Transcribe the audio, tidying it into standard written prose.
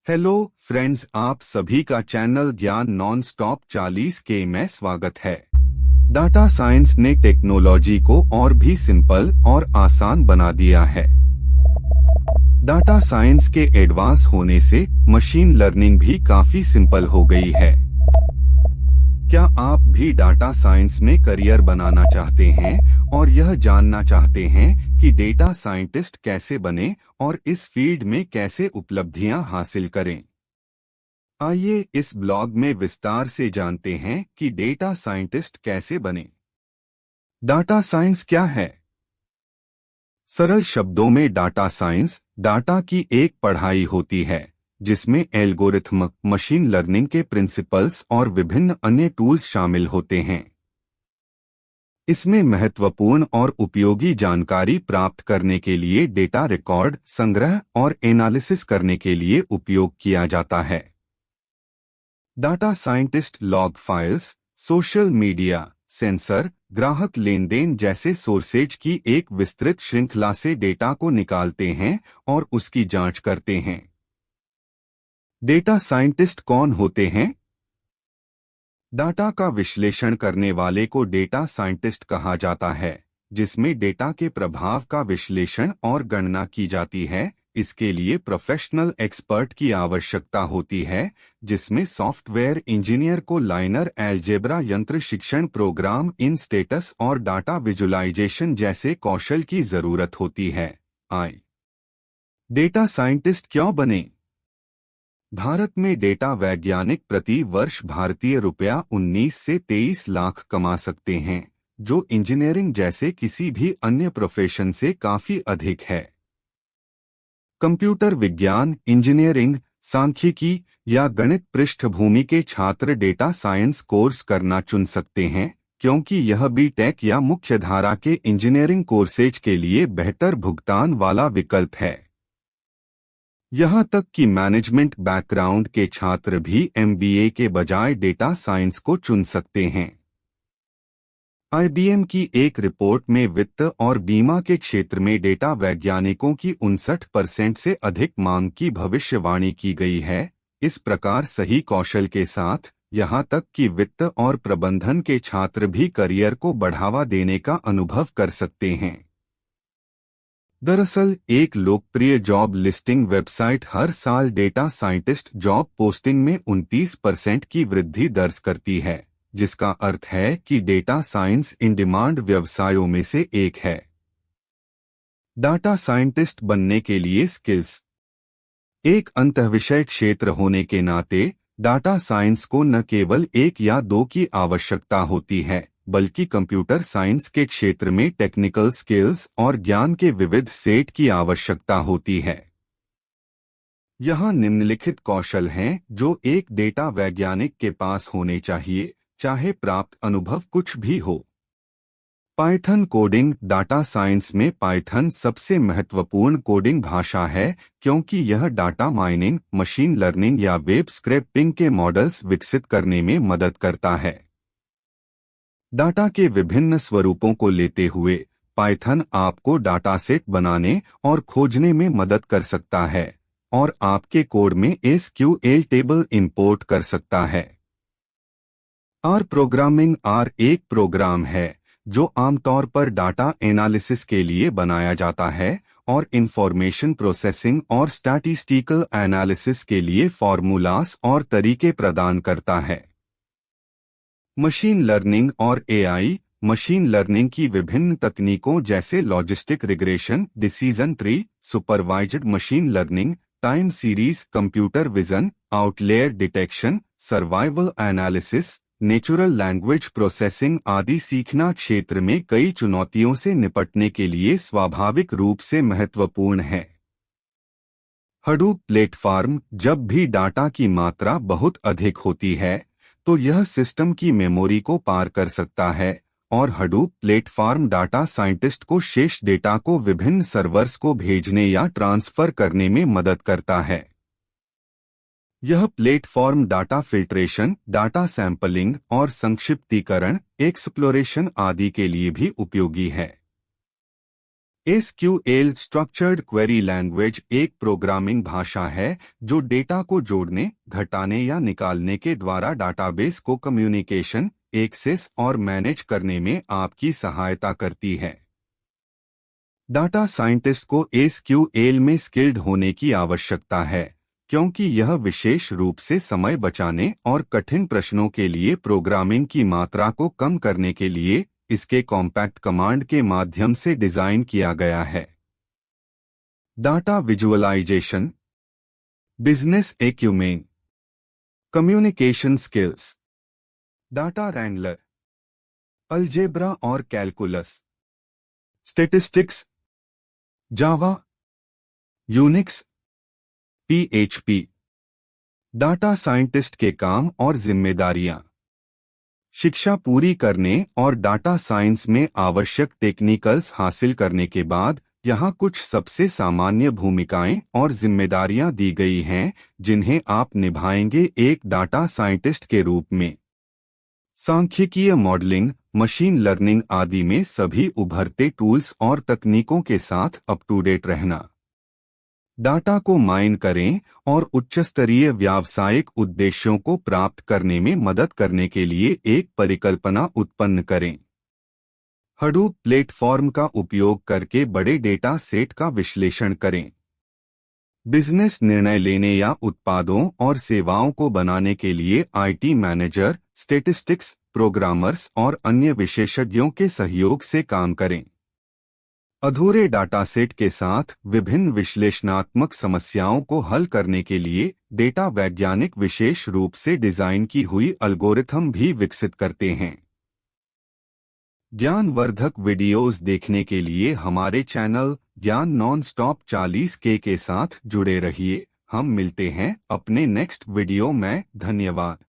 Hello friends, आप सभी का चैनल ज्ञान नॉन स्टॉप 40 के में स्वागत है। डाटा साइंस ने टेक्नोलॉजी को और भी सिंपल और आसान बना दिया है। डाटा साइंस के एडवांस होने से मशीन लर्निंग भी काफी सिंपल हो गई है। क्या आप भी डाटा साइंस में करियर बनाना चाहते हैं और यह जानना चाहते हैं कि डेटा साइंटिस्ट कैसे बने और इस फील्ड में कैसे उपलब्धियां हासिल करें? आइए इस ब्लॉग में विस्तार से जानते हैं कि डेटा साइंटिस्ट कैसे बने। डाटा साइंस क्या है? सरल शब्दों में डाटा साइंस डाटा की एक पढ़ाई होती है जिसमें एल्गोरिथम, मशीन लर्निंग के प्रिंसिपल्स और विभिन्न अन्य टूल्स शामिल होते हैं। इसमें महत्वपूर्ण और उपयोगी जानकारी प्राप्त करने के लिए डेटा रिकॉर्ड, संग्रह और एनालिसिस करने के लिए उपयोग किया जाता है। Data scientist log files, social media, sensor, ग्राहक लेन देन जैसे सोर्सेज की एक विस्तृत श्रृंखला से डेटा को निकालते हैं और उसकी जांच करते हैं। डेटा साइंटिस्ट कौन होते हैं? डाटा का विश्लेषण करने वाले को डेटा साइंटिस्ट कहा जाता है, जिसमें डेटा के प्रभाव का विश्लेषण और गणना की जाती है। इसके लिए प्रोफेशनल एक्सपर्ट की आवश्यकता होती है, जिसमें सॉफ्टवेयर इंजीनियर को लाइनर अलजेब्रा, यंत्र शिक्षण, प्रोग्राम इन स्टेटस और डाटा विजुलाइजेशन जैसे कौशल की जरूरत होती है। डेटा साइंटिस्ट क्यों बने? भारत में डेटा वैज्ञानिक प्रति वर्ष भारतीय रुपया 19 से 23 लाख कमा सकते हैं, जो इंजीनियरिंग जैसे किसी भी अन्य प्रोफेशन से काफी अधिक है। कंप्यूटर विज्ञान, इंजीनियरिंग, सांख्यिकी या गणित पृष्ठभूमि के छात्र डेटा साइंस कोर्स करना चुन सकते हैं, क्योंकि यह बीटेक या मुख्यधारा के इंजीनियरिंग कोर्सेज के लिए बेहतर भुगतान वाला विकल्प है। यहाँ तक कि मैनेजमेंट बैकग्राउंड के छात्र भी एमबीए के बजाय डेटा साइंस को चुन सकते हैं। आईबीएम की एक रिपोर्ट में वित्त और बीमा के क्षेत्र में डेटा वैज्ञानिकों की 59% से अधिक मांग की भविष्यवाणी की गई है। इस प्रकार सही कौशल के साथ यहाँ तक कि वित्त और प्रबंधन के छात्र भी करियर को बढ़ावा देने का अनुभव कर सकते हैं। दरअसल एक लोकप्रिय जॉब लिस्टिंग वेबसाइट हर साल डेटा साइंटिस्ट जॉब पोस्टिंग में 29% की वृद्धि दर्ज करती है, जिसका अर्थ है कि डेटा साइंस इन डिमांड व्यवसायों में से एक है। डाटा साइंटिस्ट बनने के लिए स्किल्स। एक अंतःविषय क्षेत्र होने के नाते डाटा साइंस को न केवल एक या दो की आवश्यकता होती है, बल्कि कंप्यूटर साइंस के क्षेत्र में टेक्निकल स्किल्स और ज्ञान के विविध सेट की आवश्यकता होती है। यहाँ निम्नलिखित कौशल हैं जो एक डेटा वैज्ञानिक के पास होने चाहिए, चाहे प्राप्त अनुभव कुछ भी हो। Python coding. डाटा साइंस में पाइथन सबसे महत्वपूर्ण कोडिंग भाषा है, क्योंकि यह डाटा माइनिंग, मशीन लर्निंग या वेब स्क्रैपिंग के मॉडल्स विकसित करने में मदद करता है। डाटा के विभिन्न स्वरूपों को लेते हुए पाइथन आपको डाटा सेट बनाने और खोजने में मदद कर सकता है और आपके कोड में एसक्यूएल टेबल इंपोर्ट कर सकता है। R programming. आर एक प्रोग्राम है जो आमतौर पर डाटा एनालिसिस के लिए बनाया जाता है और इंफॉर्मेशन प्रोसेसिंग और स्टैटिस्टिकल एनालिसिस के लिए फॉर्मूलास और तरीके प्रदान करता है। मशीन लर्निंग और एआई। मशीन लर्निंग की विभिन्न तकनीकों जैसे logistic regression, decision tree, supervised machine learning, time series, computer vision, outlier detection, survival analysis, natural language processing आदि सीखना क्षेत्र में कई चुनौतियों से निपटने के लिए स्वाभाविक रूप से महत्वपूर्ण है। Hadoop platform. जब भी डाटा की मात्रा बहुत अधिक होती है तो यह सिस्टम की मेमोरी को पार कर सकता है और हडूप प्लेटफॉर्म डाटा साइंटिस्ट को शेष डेटा को विभिन्न सर्वर्स को भेजने या ट्रांसफर करने में मदद करता है। यह platform data filtration, data sampling और संक्षिप्तीकरण, एक्सप्लोरेशन आदि के लिए भी उपयोगी है। एसक्यूएल स्ट्रक्चर्ड क्वेरी लैंग्वेज एक प्रोग्रामिंग भाषा है जो डेटा को जोड़ने, घटाने या निकालने के द्वारा डाटाबेस को कम्युनिकेशन, एक्सेस और मैनेज करने में आपकी सहायता करती है। डाटा साइंटिस्ट को एसक्यूएल में स्किल्ड होने की आवश्यकता है क्योंकि यह विशेष रूप से समय बचाने और कठिन प्रश्नों के लिए प्रोग्रामिंग की मात्रा को कम करने के लिए इसके कॉम्पैक्ट कमांड के माध्यम से डिजाइन किया गया है। Data visualisation, business acumen, communication skills, data wrangler, algebra और calculus, statistics, Java, Unix, PHP. Data scientist के काम और जिम्मेदारियां। शिक्षा पूरी करने और डाटा साइंस में आवश्यक टेक्निकल्स हासिल करने के बाद यहाँ कुछ सबसे सामान्य भूमिकाएं और जिम्मेदारियां दी गई हैं जिन्हें आप निभाएंगे एक डाटा साइंटिस्ट के रूप में। सांख्यिकीय मॉडलिंग, मशीन लर्निंग आदि में सभी उभरते टूल्स और तकनीकों के साथ अप टू डेट रहना। डाटा को माइन करें और उच्चस्तरीय व्यावसायिक उद्देश्यों को प्राप्त करने में मदद करने के लिए एक परिकल्पना उत्पन्न करें। हडूप प्लेटफॉर्म का उपयोग करके बड़े डेटा सेट का विश्लेषण करें। बिजनेस निर्णय लेने या उत्पादों और सेवाओं को बनाने के लिए आईटी मैनेजर, स्टैटिस्टिक्स, प्रोग्रामर्स और अन्य विशेषज्ञों के सहयोग से काम करें। अधूरे डाटासेट के साथ विभिन्न विश्लेषणात्मक समस्याओं को हल करने के लिए डेटा वैज्ञानिक विशेष रूप से डिजाइन की हुई एल्गोरिथम भी विकसित करते हैं। ज्ञानवर्धक वीडियोस देखने के लिए हमारे चैनल ज्ञान नॉन-स्टॉप 40K के साथ जुड़े रहिए। हम मिलते हैं अपने नेक्स्ट वीडियो में। धन्यवाद।